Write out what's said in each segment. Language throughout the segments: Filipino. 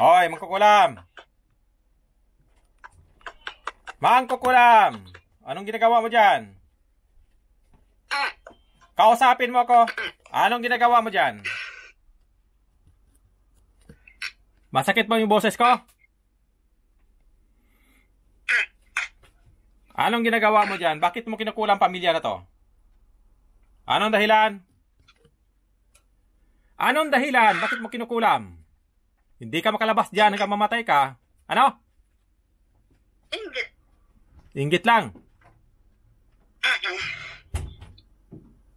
Oy, mangkukulam. Mangkukulam. Anong ginagawa mo dyan? Kausapin mo ako. Anong ginagawa mo dyan? Masakit mo yung boses ko? Anong ginagawa mo dyan? Bakit mo kinukulang pamilya na to? Anong dahilan? Anong dahilan? Bakit mo kinukulam? Hindi ka makalabas dyan hanggang mamatay ka. Ano? Inggit. Inggit lang.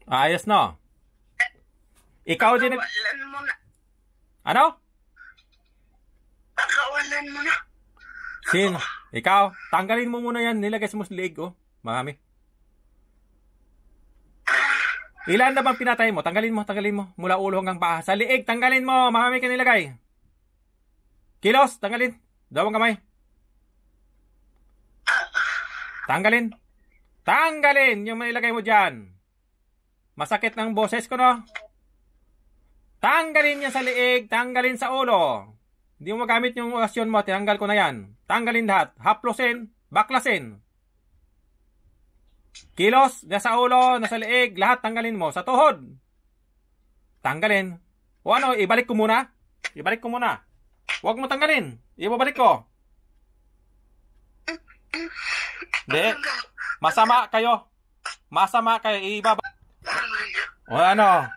Ayos no? Ikaw din... Pakawalan mo na. Ano? Pakawalan mo na. Sin? Ikaw? Tanggalin mo muna yan. Nilagay mo sa liig oh. Marami. Ilan na bang pinatay mo? Tanggalin mo. Mula ulo hanggang paa. Sa liig, tanggalin mo. Marami ka nilagay. Kilos, tanggalin. Dalawang kamay. Tanggalin. Tanggalin yung manilagay mo dyan. Masakit ng boses ko, no? Tanggalin yan sa liig. Tanggalin sa ulo. Hindi mo magamit yung orasyon mo. Tinanggal ko na yan. Tanggalin lahat. Haplosin. Baklasin. Kilos. Nasa ulo. Nasa liig. Lahat tanggalin mo. Sa tuhod. Tanggalin. O ano? Ibalik ko muna. Huwag mo tanggalin. Ibabalik ko. Hindi. Masama kayo. Ibabalik. O ano?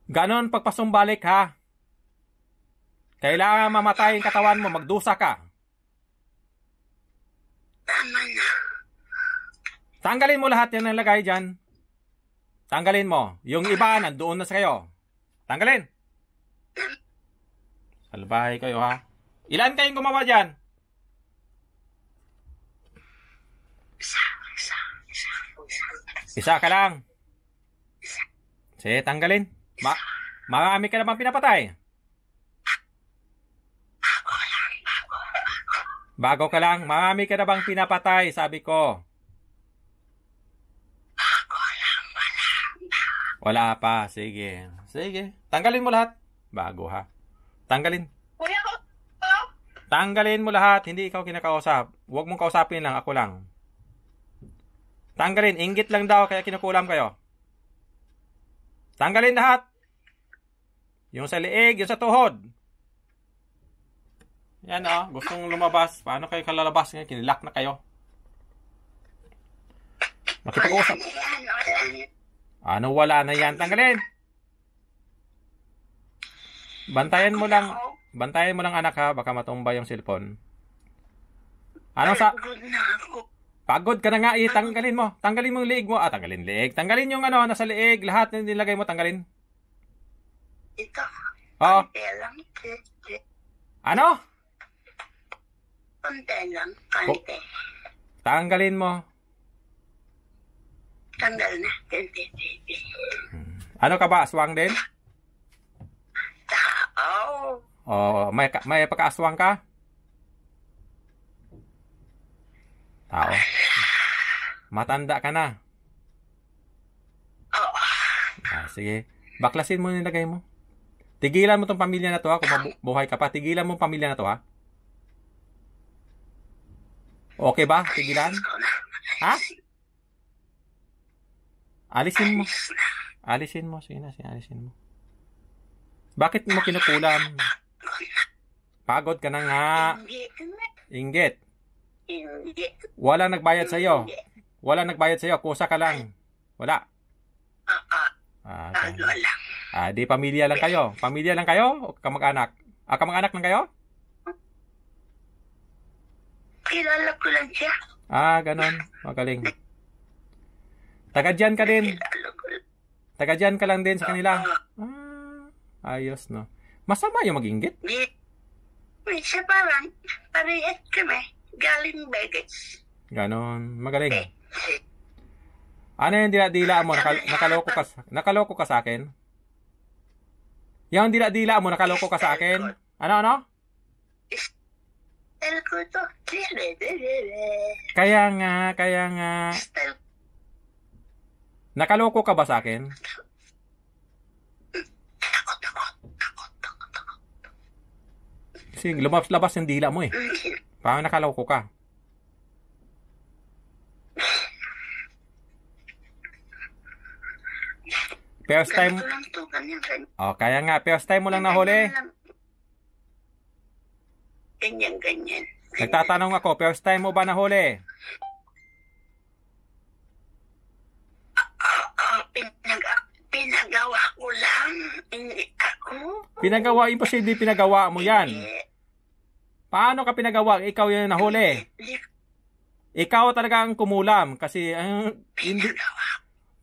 Ganon pagpasumbalik ha. Kailangan mamatay yung katawan mo. Magdusa ka. Tama na. Tanggalin mo lahat yan ang lagay dyan. Tanggalin mo. Yung iba nandoon na sa kayo. Tanggalin. Salbahay kayo ha. Ilan kayong gumawa dyan? Isa ka lang. Sige, tanggalin. Marami ka naman pinapatay. Bago ka lang. Marami ka na bang pinapatay, sabi ko. Wala pa. Sige. Tanggalin mo lahat. Bago ha. Tanggalin. Tanggalin mo lahat. Hindi ikaw kinakausap. Huwag mong kausapin lang. Ako lang. Tanggalin. Inggit lang daw. Kaya kinukulam kayo. Tanggalin lahat. Yung sa liig. Yung sa tuhod. Yan oh. Gustong lumabas. Paano kayo kalalabas? Kinilak na kayo. Makipag-usap. Ano wala na yan? Tanggalin. Bantayan mo lang anak ha. Baka matumba yung cellphone. Ano sa... Pagod ka na nga. Tanggalin mo. Tanggalin mo yung liig mo. Tanggalin liig. Tanggalin yung ano. Nasa liig. Lahat na nilagay mo. Tanggalin. Ito. Oo. Konti lang. Ano? Konti lang. Konti. Tanggalin mo. Tanggal na. Ano ka ba? Aswang din? Tao. O, may pagkaaswang ka? Tao. Matanda ka na. Oo. Sige. Baklasin mo yung nilagay mo. Tigilan mo tong pamilya na to ha. Kung buhay ka pa. Tigilan mo pamilya na to ha. Okay ba? Tigilan? Ha? Alisin mo. Sige na. Alisin mo. Bakit mo kinukulam? Pagod ka na nga. Inggit. Walang nagbayad sa'yo. Kusa ka lang. Wala. Ano lang. Di pamilya lang kayo. Pamilya lang kayo o kamag-anak? Kamag-anak lang kayo? Kilala ko lang siya. Ganon. Magaling. Taga-dyan ka din. Taga-dyan ka lang din sa kanila. Ayos, no? Masama yung mag-inggit. Siya parang parehas kami. Galing Vegas. Ganon. Magaling. Ano yung dila-dila mo? Nakaloko ka sa akin? Yung dila-dila mo, nakaloko ka sa akin? Ano? Style ko to. Kaya nga. Nakaloko ka ba sa akin? Kasi lumabas yung dila mo eh. Paano nakaloko ka? First time... Ganito lang to, ganyan. Oh, kaya nga, first time mo lang nahuli. Ganyan. Nagtatanong ako, first time mo ba nahuli? Pinagawa ko lang. Hindi ako. Pinagawa, imposible pinagawa mo yan. Paano ka pinagawa? Ikaw yung nahuli. Ikaw talaga ang kumulam kasi hindi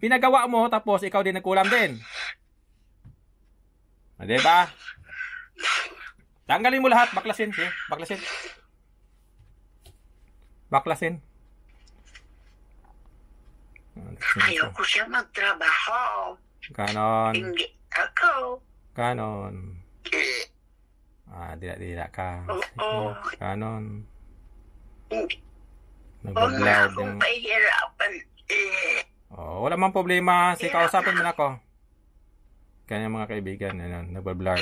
pinagawa mo tapos ikaw din nagkulam din. Diba? Tanggalin mo lahat, baklasin. Okay? Baklasin. Ayoko siya magtrabaho. Ganon. Hindi ako. Ganon. Dila ka. Oo. Ganon. Huwag na Nag-vlog akong yung... pahirapan. Wala mang problema. Sige, kausapin mo na ako. Kanya mga kaibigan, nag-vlog.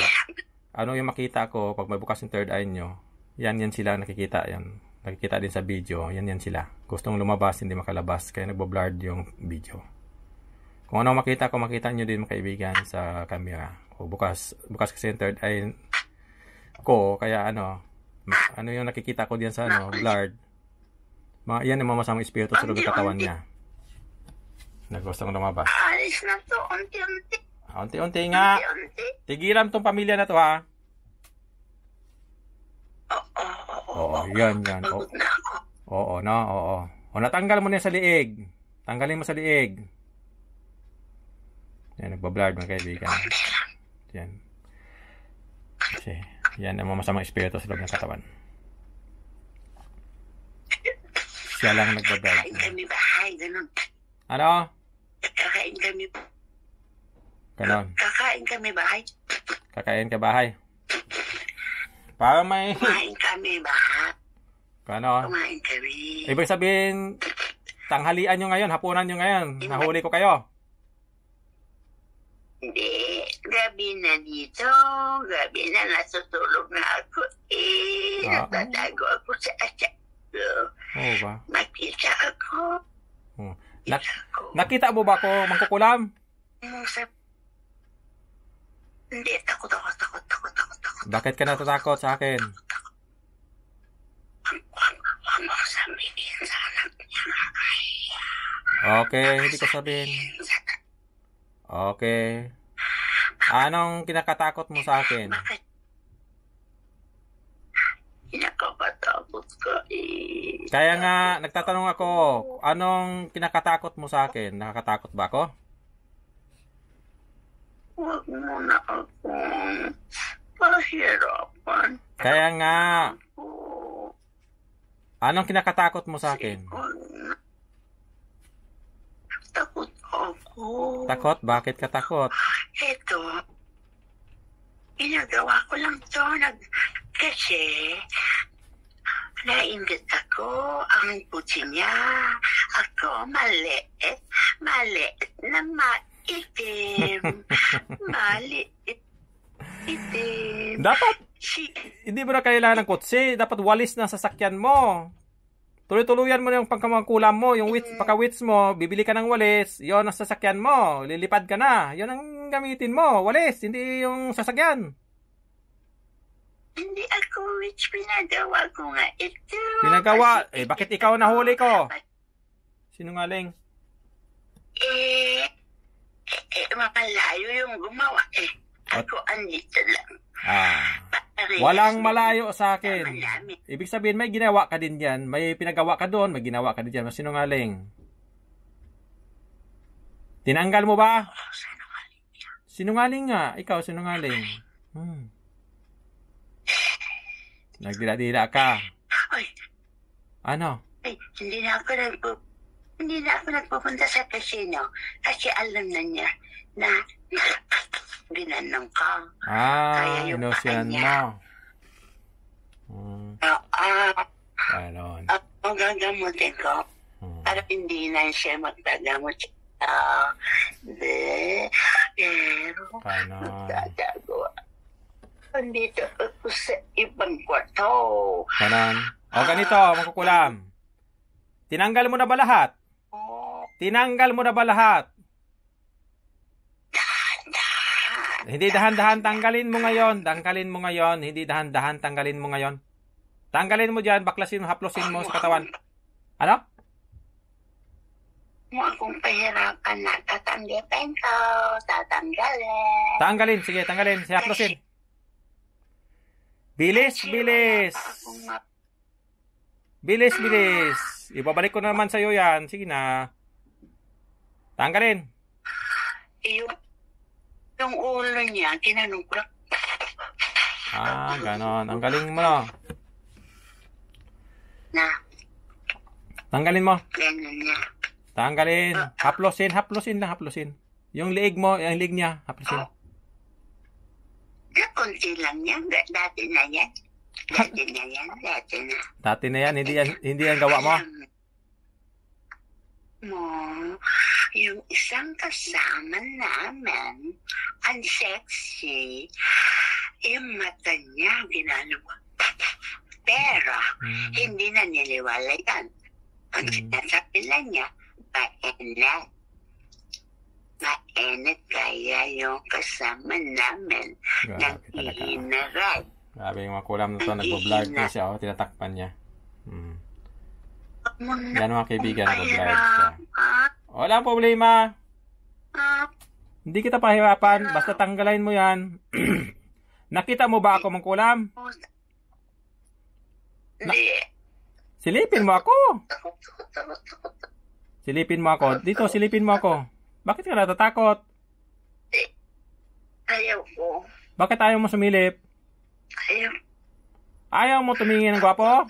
Ano yung makita ko pag may bukas yung third eye nyo? Yan sila nakikita. Yan. Nakikita din sa video. Yan sila. Gustong lumabas, hindi makalabas. Kaya nagbo-blurred yung video. Kung ano makita ko, makita nyo din mga kaibigan sa camera. O bukas kasi yung third eye ko. Kaya ano yung nakikita ko diyan sa blurred. Yan yung mamasamang espiritu sa loob ng katawan niya. Nagustong lumabas. Alis na to, unti-unti. Unti-unti nga. Tigilan tong pamilya na to, ha? Oo, yan. Pagod na ako. Oo. O, natanggal mo na sa liig. Tanggalin mo sa liig. Yan, nagbablard mga kaibigan. Yan. Kasi, yan ang mamasamang espiritu sa loob ng katawan. Siya lang nagbablard. Kakain kami bahay, ganun. Ano? Kakain kami. Ganon. Kakain kami bahay. Kakain ka bahay. Para may... Kumain kami bahay. Ganon. Kumain kami. Ibig sabihin, tanghalian nyo ngayon, hapunan nyo ngayon. Nahuli ko kayo. Hindi. Gabi na dito. Gabi na natutulog na ako. Nagtatago ako sa asya. Oo ba? Makita ako. Nakita mo ba ako mangkukulam? Hindi, takot. Bakit ka natatakot sa akin? Huwag mo sabihin sa anak niya. Okay, hindi ko sabihin. Okay. Anong kinakatakot mo sa akin? Bakit? Kinakatakot ka eh. Kaya nga, nagtatanong ako, anong kinakatakot mo sa akin? Nakakatakot ba ako? Huwag mo na akong pahirapan. Kaya nga, anong kinakatakot mo sa akin? Huwag na. Takot ako. Takot? Bakit ka takot? Eto, ginagawa ko lang to. Kasi, nainggit ako. Ang puti niya. Ako, maliit na maitim. Maliit. Itim. Dapat, hindi mo na kailangan ng kotse. Dapat walis na sasakyan mo. Tuloy-tuluyan mo na yung pagkamakulam mo. Yung pagka-wits mo, bibili ka ng walis. Yon ang sasakyan mo. Lilipad ka na. Yon ang gamitin mo. Walis, hindi yung sasakyan. Hindi ako which pinagawa ko nga ito. Pinagawa? Bakit ikaw nahuli ko? Sinungaling. Malayo yung gumawa Ako andito lang. Walang malayo sa akin. Ibig sabihin, may ginawa ka din yan. May pinagawa ka doon, may ginawa ka din yan. Sinungaling. Tinanggal mo ba? Sinungaling nga. Ikaw, sinungaling. Nagdila-dila ka. Ay. Ano? Hindi na ako nagpupunta sa casino kasi alam na niya na ginanong ka. Inusiyan mo. Ganon. Ang gagamutin ko para hindi na siya magtagamot. Pero magtatago. Andito ako sa ibang to. Ganon. O ganito, Mangkukulam. Tinanggal mo na ba lahat? Oh, Tinanggal mo na ba lahat? dahan. Hindi dahan-dahan, tanggalin mo ngayon. Tanggalin mo ngayon. Hindi dahan-dahan, tanggalin mo ngayon. Tanggalin mo dyan, baklasin mo, haplosin mo sa katawan. Ano? Mo akong pahirapan na tatanggapin ko. Tatanggalin. Tanggalin, sige, tanggalin. Si haplosin. Bilis, bilis. Bilis, bilis. Ibabalik ko na naman sa'yo yan. Sige na. Tanggalin. Yung ulo niya, kinanong ko. Ah, ganon. Ang galing mo, no? Na, Tanggalin mo. ganun niya. Tanggalin. Haplosin, haplosin lang, haplosin. Yung liig mo, yung liig niya, haplosin. Kunti lang yan. Dati na yan. Dati na yan. Dati na. Dati na yan, hindi yan gawa mo. Mo, yung isang kasama namin, ang sexy, yung mata niya, ginano. Pero, hindi na niliwala yan. Ang sinasabi lang niya, mainit. Mainit kaya yung kasama namin. Grabe talaga. Nag-iinaray. Grabe yung mga kulam na to, nagbo-vlog na siya, oh, tinatakpan niya. Yan mga kaibigan, nagbo-vlog siya. Walang problema. Hindi kita pahirapan, basta tanggalin mo yan. Nakita mo ba ako, Mangkulam? Hindi. Silipin mo ako. Silipin mo ako. Dito, silipin mo ako. Bakit ka natatakot? Ayaw ko. Bakit ayaw mo sumilip? Ayaw. Ayaw mo tumingin ng gwapo?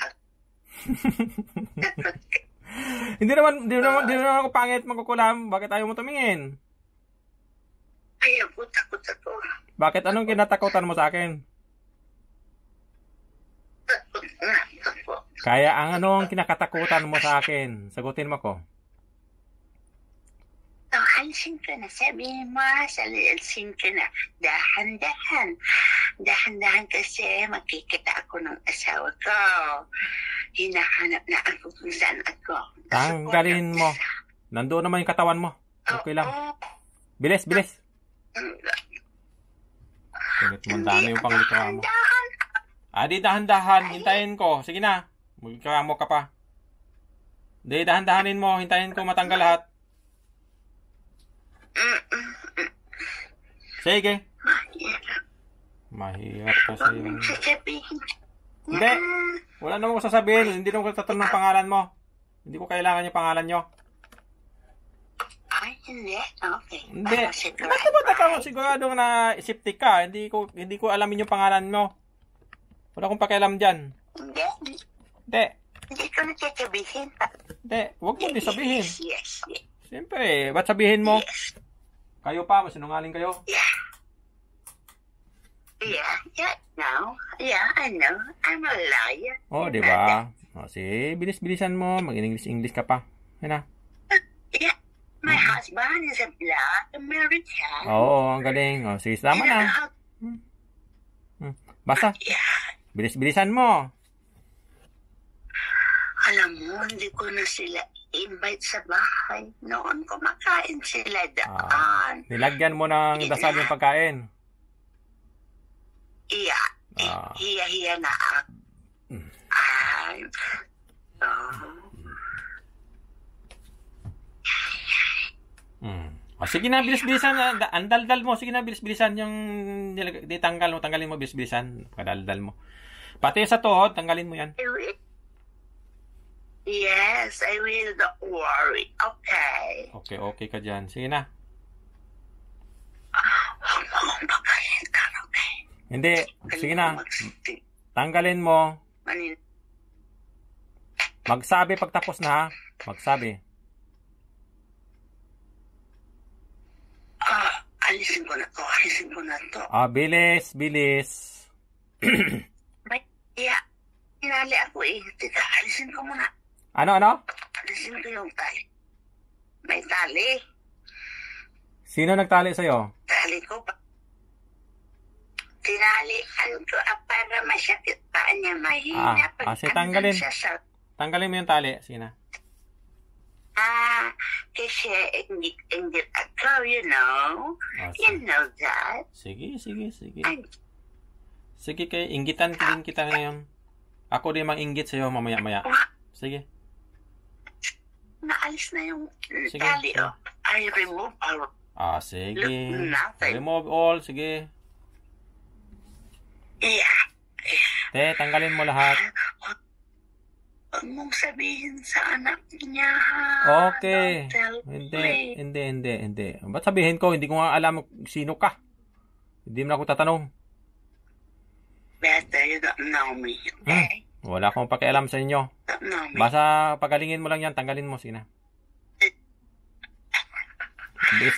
Hindi naman ako pangit, Mangkukulam. Bakit ayaw mo tumingin? Ayaw ko, takot ako. Bakit? Anong kinatakutan mo sa akin? Takot na ako. Kaya anong kinakatakutan mo sa akin? Sagutin mo ko. Alisin ka na. Sabihin mo, alisin ka na. Dahan-dahan. Dahan-dahan kasi makikita ako ng asawa ko. Hinahanap na ako kung saan ako. Tanggalin mo. Nandoon naman yung katawan mo. Okay lang. Bilis, bilis. Kulit mo, dami yung panglikawa mo. Di dahan-dahan. Hintayin ko. Sige na. Magkakamo ka pa. Di, dahan-dahanin mo. Hintayin ko matanggal lahat. Sige. Mahirap kasi yung... Sasabihin. Hindi. Wala naman ko sasabihin. Hindi naman ko tatanong ng pangalan mo. Hindi ko kailangan yung pangalan nyo. Ay, hindi. Okay. Hindi. Ba't ako siguradong na isiptik ka? Hindi ko alamin yung pangalan mo. Wala akong pakialam dyan. Hindi. Hindi. Hindi ko nagsasabihin. Hindi. Huwag mo din sabihin. Yes. Siyempre. Ba't sabihin mo? Kayo pa. Masinungaling kayo. Yeah, no. Yeah, I know. I'm a liar. Oh, di ba? O, sige, bilis-bilisan mo. Mag-English ka pa. Yan na. Yeah. My husband is a black American. Oo, ang galing. O, sige, tama na. Basta, bilis-bilisan mo. Alam mo, hindi ko na sila invite sa bahay. Noon kumakain sila daan. Nilagyan mo ng dasal yung pagkain. Iya. Hiya-hiya na ako. O, sige na, bilis-bilisan. Ang daldal mo. Sige na, bilis-bilisan yung tanggalin mo, bilis-bilisan. Kadaldal mo. Pati sa tuhod, tanggalin mo yan. Yes, I will. Don't worry. Okay. Okay ka dyan. Sige na. Huwag mo akong pagalitan, okay? Hindi. Sige na. Tanggalin mo. Magsabi pagtapos na, ha? Magsabi. Alisin ko na to. Bilis. Yeah. Hinali ako eh. Teka, alisin ko muna. Ano? Alisin ko yung tali. May tali. Sino nagtali sa'yo? Tali ko pa. Tinalian ko para masyakit pa niya mahina. Sige, tanggalin. Siya sa... Tanggalin mo yung tali. Sige na. Kasi ingit ako, you know. You know that. Sige. Ay, Sige, kay inggitan din kita ngayon. Ako din mang-inggit sa'yo mamaya-maya. Sige. naalis na yung Sige, tali. sige. I remove all. Sige. Nothing. Remove all. Sige. Yeah. Tanggalin mo lahat. Huwag mong sabihin sa anak niya, ha? Okay. Don't tell me. Hindi. Ba't sabihin ko? Hindi ko nga alam sino ka. Hindi mo na ako tatanong. Better you don't know me, okay? Wala akong pakialam sa inyo. Don't know me. Basta pagalingin mo lang yan, tanggalin mo. Sige na.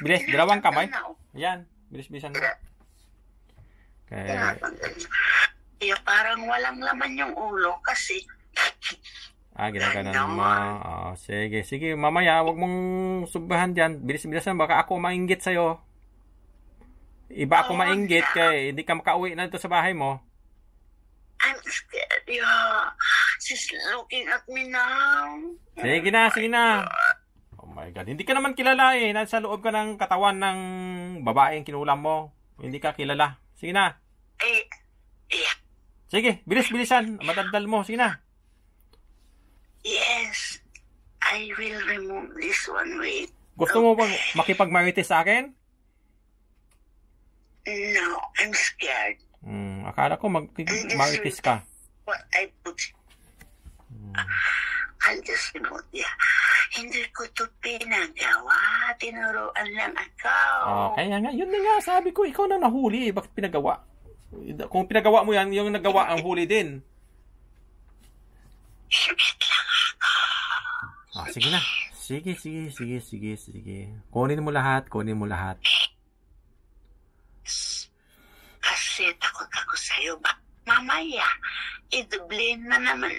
Bilis. Dalawang kamay. Yan. Bilis-bilisan mo. Okay. Parang walang laman yung ulo kasi. Ginaganon mo. Sige. Mamaya, wag mong subahan dyan. Bilis-bilisan. Baka ako mainggit sa'yo. Iba ako mainggit kay hindi ka makauwi na dito sa bahay mo. I'm scared. Yeah. She's looking at me now. Sige na. Oh my God. Hindi ka naman kilala eh. Nasa loob ka ng katawan ng babaeng kinulam mo. Hindi ka kilala. Sige na. Yeah. Sige, bilis-bilisan. Madaldal mo. Sige na. Yes. I will remove this one. Wait. Gusto mo bang makipag-marites sa akin? No, I'm scared. Akala ko mag-marites ka. What I put. I'll just remove it. Hindi ko to pinagawa. Tinuruan lang ako. Kaya nga, yun na nga. Sabi ko, ikaw na nahuli. Bakit pinagawa? Kung pinagawa mo yan, yung nagawa ang huli din. Himit lang ako. Sige na. Sige. Kunin mo lahat. Kasi takot ako sa'yo. Mamaya, i-dublin na naman.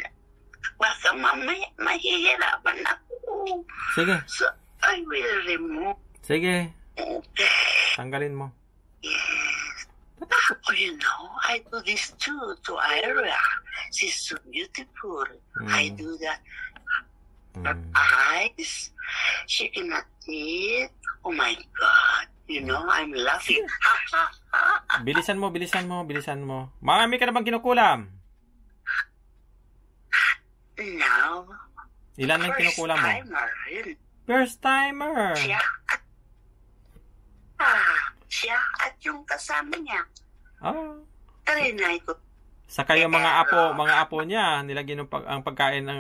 Baka mamaya, mahihirapan ako. Sige. So, I will remove. Sige. Okay. Tanggalin mo. Yes. You know, I do this too to Ira. She's so beautiful. I do that. Her eyes, she cannot eat. Oh my God. You know, I'm laughing. Bilisan mo. Marami ka na bang kinukulam? No. Ilan ang kinukulam mo? First timer. Siya at yung kasama niya. Tarinay ko. Saka yung mga apo niya, nilagyan ang pagkain ng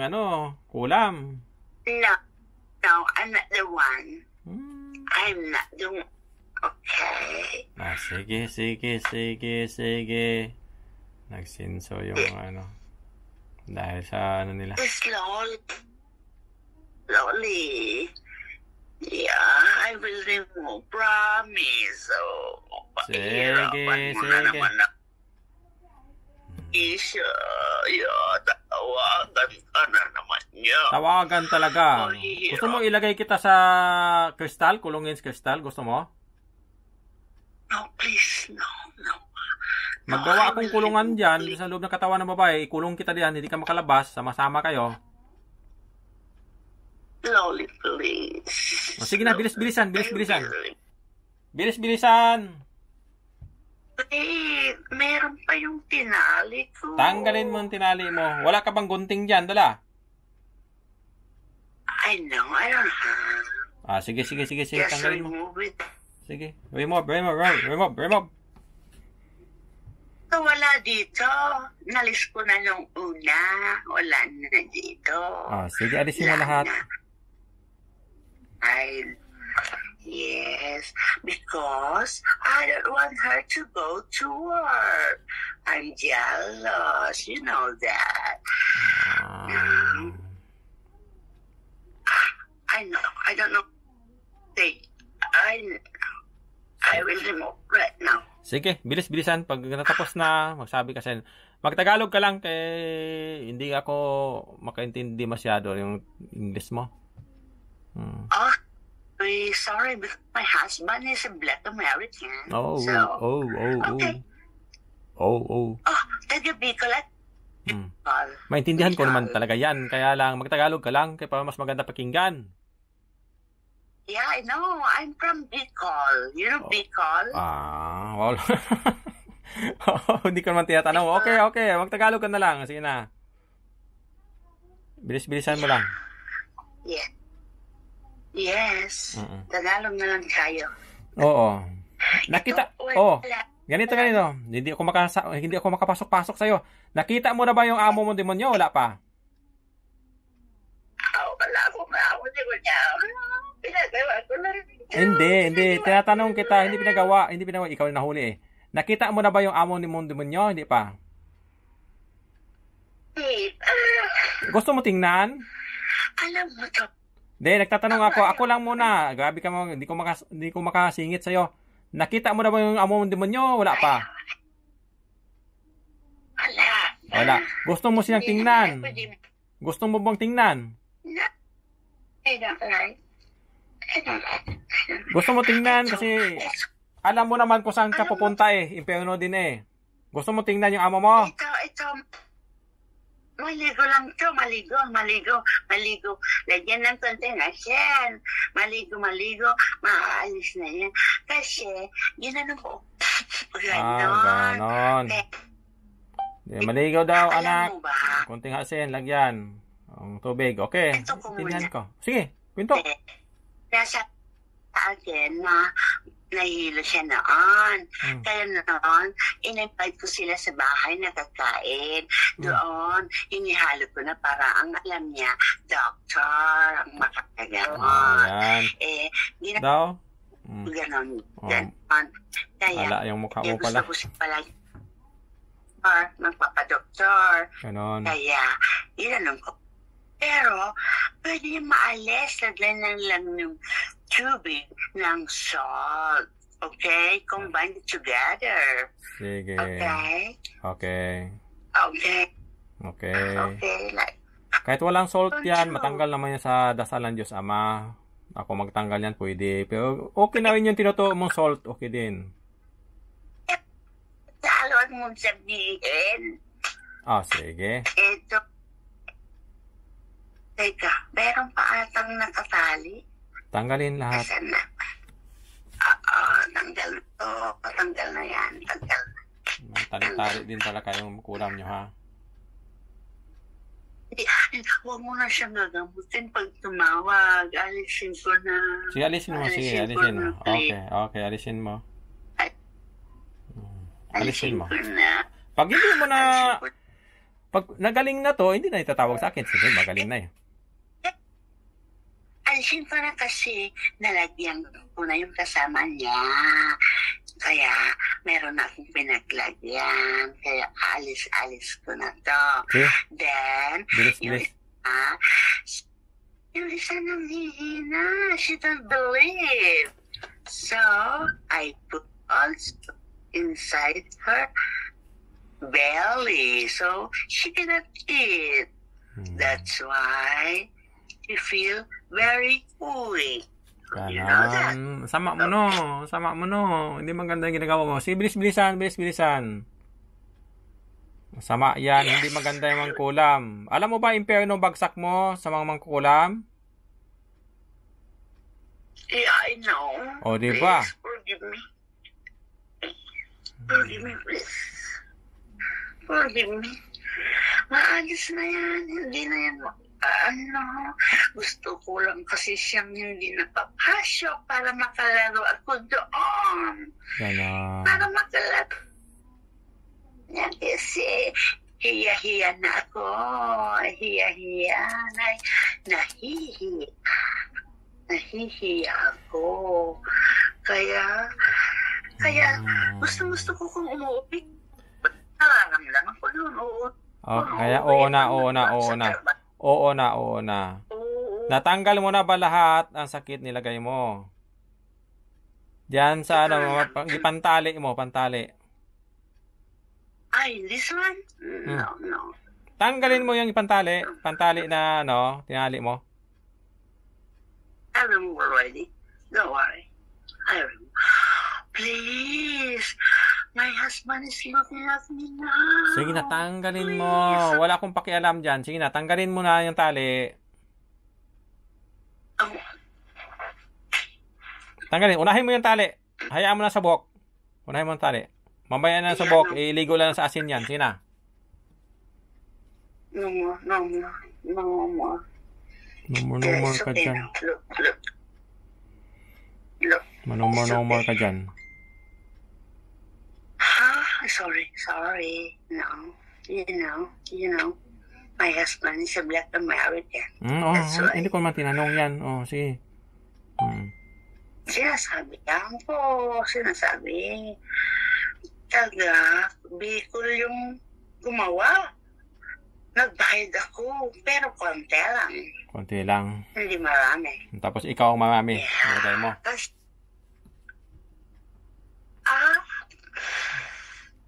kulam. No, I'm not the one. I'm not the one. Okay. Sige. Nagsinso yung dahil sa nila. Slowly. Yeah, I will remove. Promise. Sige. Isha, tawagan ka na naman niya. Tawagan talaga. Gusto mo ilagay kita sa kristal? Kulungin sa kristal? Gusto mo? No, please. No. Maggawa akong kulungan dyan sa loob ng katawan ng babae. Ikulong kita diyan. Hindi ka makalabas. Sama-sama kayo. Slowly, please. Sige na, bilis-bilisan. Bilis-bilisan. Wait, meron pa yung tinali ko. Tanggalin mo ang tinali mo. Wala ka bang gunting dyan? Dala. I know, I don't have. Sige. Just Tanggalin mo. remove it. Sige. Remove. So, wala dito. Nalis ko na nung una. Wala na dito. Sige, alisin mo lahat. Yes, because I don't want her to go to work. I'm jealous, you know that. I know, I don't know. I will remove right now. Sige, bilis-bilisan. Pag natapos na, magsabi ka sa Magtagalog ka lang kay hindi ako makaintindi masyado yung English mo. Sorry, but my husband is a Black American. Okay. Taga Bicol at Bicol. Maintindihan ko Bicol. naman talaga yan. Kaya lang, magtagalog ka lang. Kaya para mas maganda pakinggan. Yeah, I know. I'm from Bicol. You know Bicol? Wala. Hindi ko naman tinatanong. Okay. Magtagalog ka na lang. Sige na. Bilis-bilisan mo lang. Yeah. Yes. Tagalog na lang tayo. Oo. Nakita. Ito, wala. Ganito. Hindi ako makapasok-pasok sa'yo. Nakita mo na ba yung amo mo demonyo? Wala pa. Wala akong amo demonyo. Pinagawa ko na rin. Hindi. Tinatanong kita. Hindi pinagawa. Ikaw yung nahuli eh. Nakita mo na ba yung amo ni mong demonyo? Hindi pa. Gusto mo tingnan? Alam mo to. Hindi, nagtatanong ako. Ako lang muna. Grabe ka mo. Hindi ko makasingit sa'yo. Nakita mo na ba yung amo mong demonyo? Wala pa. Wala. Gusto mo siyang tingnan? Gusto mo bang tingnan? I don't like. Gusto mo tingnan kasi alam mo naman kung saan ka pupunta eh. Impyerno din eh. Gusto mo tingnan yung amo mo? Ito. Maligo lang to. Maligo. Lagyan ng konting asin. Maligo. Maaalis na yan. Kasi, ginanong ko. Ganon. Maligo daw, Alam anak. mo ba? Konting asin, lagyan. Ang tubig. Okay. Ito ko Tingnan muna. ko. Sige, pinto. Nasa akin na nahilo siya noon. Kaya noon, in-invite ko sila sa bahay na kakain. Doon, inihalo ko na para ang alam niya, doctor, ang makakagamot. Ayan. Ginagawa Daw? ko ganon. Kaya, Wala yung mukha mo pala. gusto ko siya pala magpapadoktor. Ganon. Kaya, inanong ko. Pero, pwede yung maalis. Lagyan lang ng tubig ng salt. Okay? Combine it together. Sige. Okay? Okay. Like, Kahit walang salt yan, Control. matanggal naman yan sa dasal ng Diyos Ama. Ako magtanggal yan, pwede. Pero okay na rin yung tinutuo mong salt. Okay din. talon mong sabihin. Sige. Ito. Teka, meron pa atang nakatali. Tanggalin lahat. Asan na? Tanggal to. Tanggal na yan. Tanggal na. Tali-tali din talaga yung kulam nyo, ha? Huwag mo na siyang gagamutin pag tumawag. Alisin ko na. Sige, alisin mo. Okay, alisin mo. Alisin mo. Ko na. Pag hindi mo na, pag nagaling na to, hindi na itatawag sa akin. Sige, magaling na eh. Alisin ko na kasi nalagyan ko na yung kasama niya. Kaya meron na akong pinaglagyan. Kaya alis ko na to. Okay. Then, Bilis. yung isa nang hihina. She don't believe. So, I put also inside her belly. So, she cannot eat. That's why she feel very weak. You know that? Ganon. Sama mo no. Hindi maganda yung ginagawa mo. Sige, bilis-bilisan. Sama yan. Hindi maganda yung mangkulam. Alam mo ba, impyerno bagsak mo sa mga mangkulam? Yeah, I know. O, diba? Please, forgive me. Forgive me, please. Forgive me. Maalis na yan. Hindi na yan. Gusto ko lang kasi siyang hindi napapasok para makalaro ako doon. Ganon. Para makalaro. Yan kasi hiya-hiya na ako. Hiya-hiya. Nahihiya ako. Kaya gusto ko kung umuwi. Nararamdaman ko doon. Kaya oo na. Natanggal mo na ba lahat ang sakit nilagay mo? Diyan sa pantali mo. Ay, this one? No. Tanggalin mo yung pantali na tinali mo. I remember already. Don't worry. I remember. Please, My husband is looking at me now. Sige na, tanggalin mo. Wala akong pakialam dyan. Sige na, tanggalin mo na yung tali. Oh, Tanggalin. Unahin mo yung tali. Hayaan mo na sa buhok. Unahin mo yung tali. Mamaya na sa buhok. Iligo lang sa asin yan. Sige na. no more, no more, no more. No more ka dyan. Look, look. Look. No more ka dyan. Sorry. No. You know. My husband is a Black American. That's right. Hindi ko man tinanong yan. Sige. Sinasabi lang po. Sinasabi. Taga, Bicol yung gumawa. Nagbayad ako. Pero konti lang. Konti lang. Hindi marami. Tapos ikaw ang marami. Ilagay mo.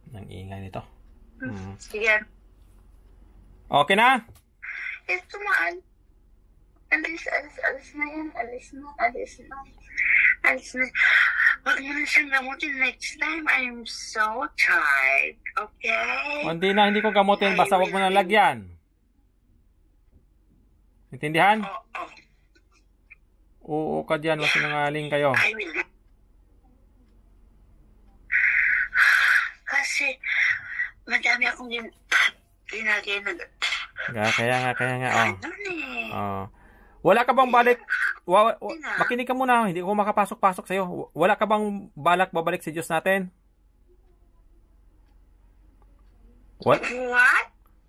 Ang ingay nito. Sige. Okay na? Ito man. Alis na yan. Alis na. Huwag mo na siyang gamutin next time. I'm so tired. Okay? Hindi ko gamutin. Basta huwag mo na lagyan. Intindihan? Oo ka dyan. Huwag sinangaling kayo. I will. Kasi, madami akong ginagawa. Kaya nga. Wala ka bang balik? Makinig ka muna. Hindi ko makapasok-pasok sa'yo. Wala ka bang balak babalik sa Diyos natin? What?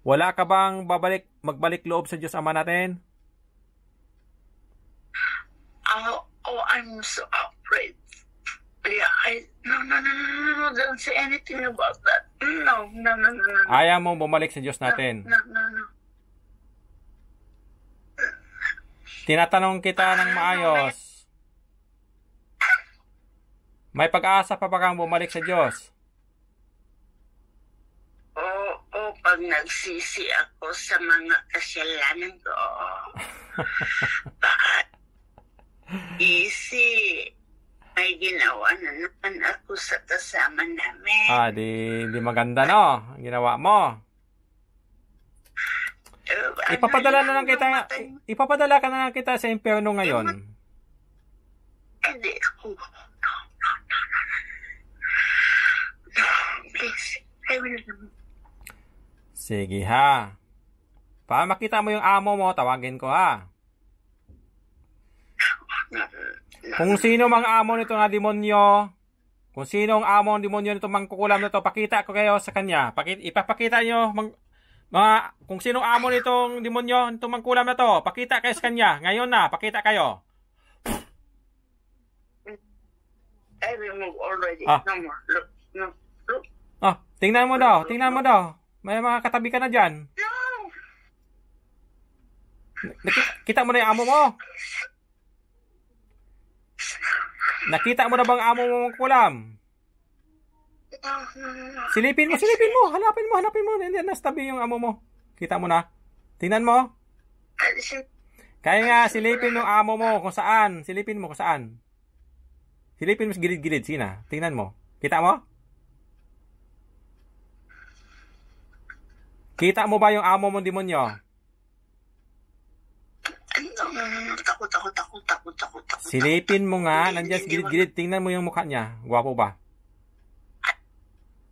Wala ka bang magbalik loob sa Diyos Ama natin? I'm so afraid. Yeah, no, don't say anything about that. No. Ayaw mo bumalik sa Diyos natin. No. Tinatanong kita ng maayos. May pag-asa pa ba kang bumalik sa Diyos? Pag nagsisi ako sa mga kasalanan ko. Easy. May ginawa na naman ako sa kasama namin. Di maganda no? Ang ginawa mo. Ipapadala ka na lang kita sa impyerno ngayon. Hindi. No. Please. I will. Sige ha. Para makita mo yung amo mo, tawagin ko ha. Kung sino mang amo nito na demonyo, kung sino ang amo ng demonyo nito mangkukulam nito, pakita ko kayo sa kanya. Ipapakita nyo kung sino ang amo nitong demonyo nitong mangkulam na to, pakita kayo sa kanya. Ngayon na, pakita kayo. I remove already. No more. Look. Tingnan mo daw. May mga katabi ka na dyan. No. Kita mo na yung amo mo. Nakita mo na bang amo mo mangkulam? Silipin mo. Hanapin mo. Hindi, nasa tabi yung amo mo. Kita mo na. Tingnan mo. Kaya nga, silipin mo amo mo kung saan. Silipin mo sa gilid-gilid. Sige na. Tingnan mo. Kita mo? Kita mo ba yung amo mong demonyo? Takot. Silipin mo nga. Nandiyan sa gilid-gilid. Tingnan mo yung mukha niya. Gwapo ba?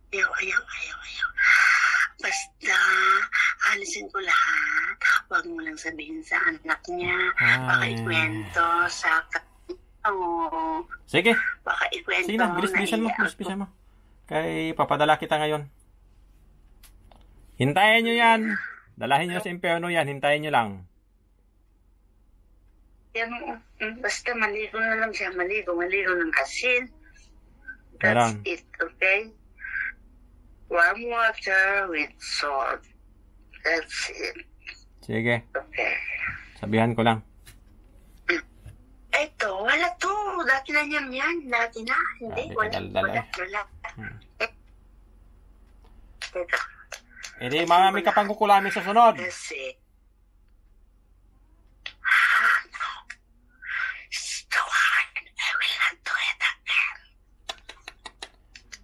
Ayaw. Basta, alisin ko lahat. Huwag mo lang sabihin sa anak niya. Baka ikwento sa Sige. Baka ikwento. Sige na, bilis-bilisan mo. Kaya papadala kita ngayon. Hintayin nyo yan. Dalahin nyo sa impyerno yan. Hintayin nyo lang. Basta maligo na lang siya. Maligo ng asin. That's Meron. it, okay? Warm water with salt. That's it. Sige. Okay. Sabihan ko lang. Ito, wala to. Dati na yan. Dati na. Hindi, wala. Teka. Hindi, marami ka pang kukulamin sa sunod. Kasi,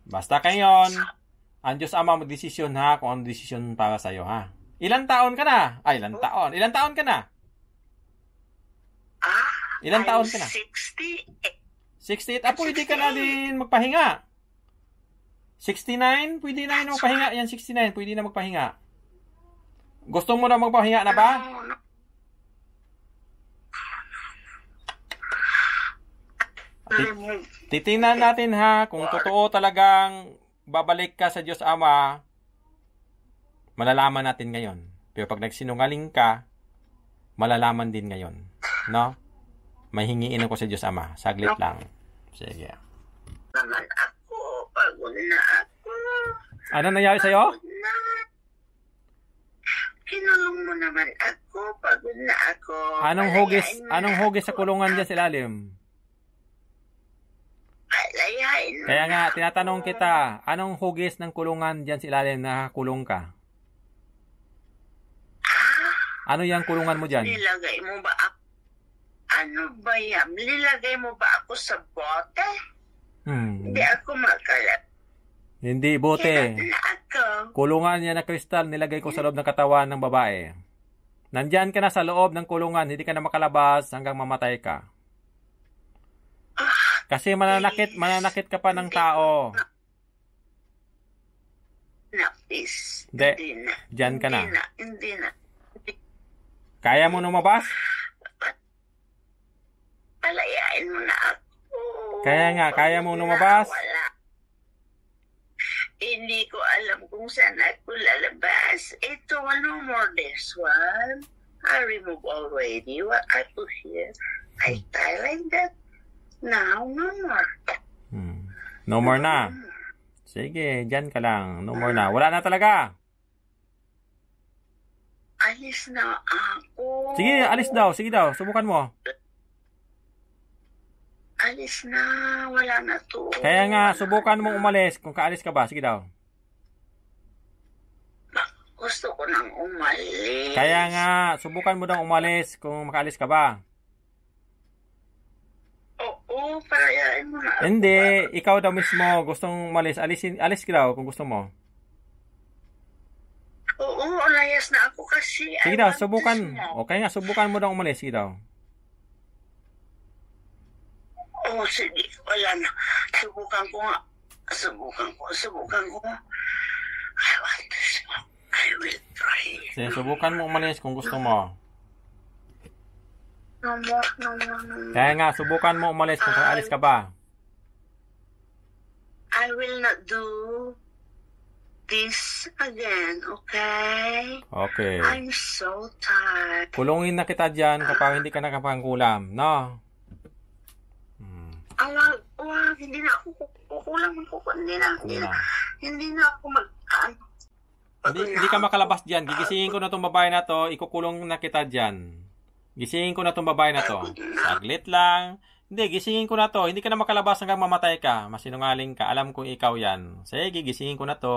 Basta ngayon, ang Diyos Ama magdesisyon ha kung anong desisyon para sa'yo ha. Ilang taon ka na? Ay, ilang taon. Ilang taon ka na? Ilang taon ka na? 68. 68. Pwede ka na din magpahinga. 69? Pwede na rin magpahinga. Yan, 69. Pwede na magpahinga. Gusto mo na magpahinga na ba? Titingnan natin ha kung totoo talagang babalik ka sa Diyos Ama. Malalaman natin ngayon. Pero pag nagsinungaling ka, malalaman din ngayon. No? May hingiin ako sa Diyos Ama. Saglit lang. Sige. Naman ako. Pagod na ako. Ano nangyari sa'yo? Pagod na. Kinulong mo naman ako. Pagod na ako. Anong hugis sa kulungan dyan sa ilalim? Palayain mo. Kaya nga, tinatanong kita, anong hugis ng kulungan dyan sa ilalim na kulong ka? Ano yung kulungan mo dyan? Nilagay mo ba ako? Ano ba yan? Nilagay mo ba ako sa bote? Hindi ako makalat. Hindi, bote. Na ako. Kulungan niya na kristal, nilagay ko sa loob ng katawan ng babae. Nandyan ka na sa loob ng kulungan, hindi ka na makalabas hanggang mamatay ka. Kasi mananakit ka pa ng tao. Please. Hindi na. Diyan ka na. Hindi na. Kaya mo lumabas? Palayain mo na ako. Kaya mo lumabas? Wala. Hindi ko alam kung saan ako lalabas. Ito, no more this one. I remove already what I put here. I tie like that. Now, no more. No more na. Sige, dyan ka lang. No more na. Wala na talaga. Alis na ako. Sige, alis daw. Sige daw. Subukan mo. Alis na. Wala na to. Kaya nga, subukan mong umalis kung kaalis ka ba. Sige daw. Gusto ko nang umalis. Kaya nga, subukan mo daw umalis kung makaalis ka ba. Oo, palayain mo na ako. Hindi, ikaw daw mismo gustong umalis. Alis ka daw kung gusto mo. Oo, layas na ako kasi. Sige daw, subukan. Okay nga, subukan mo daw umalis. Sige daw. Oo, sige. Wala na. Subukan ko nga. Subukan ko nga. I want to smoke. I will try. Sige, subukan mo umalis kung gusto mo. No more. Kaya nga, subukan mo umalis kung kaalis ka ba. I will not do this again, okay? Okay. I'm so tired. Kulungin na kita dyan kapag hindi ka nakapangkulam, no? Wag, hindi na ako kukulang. Hindi na ako Hindi ka makalabas dyan. Gigisingin ko na itong babae na to. Ikukulong na kita dyan. Gisingin ko na itong babae na to. Saglit lang. Hindi, gisingin ko na to. Hindi ka na makalabas hanggang mamatay ka. Masinungaling ka. Alam kong ikaw yan. Sige, gisingin ko na to.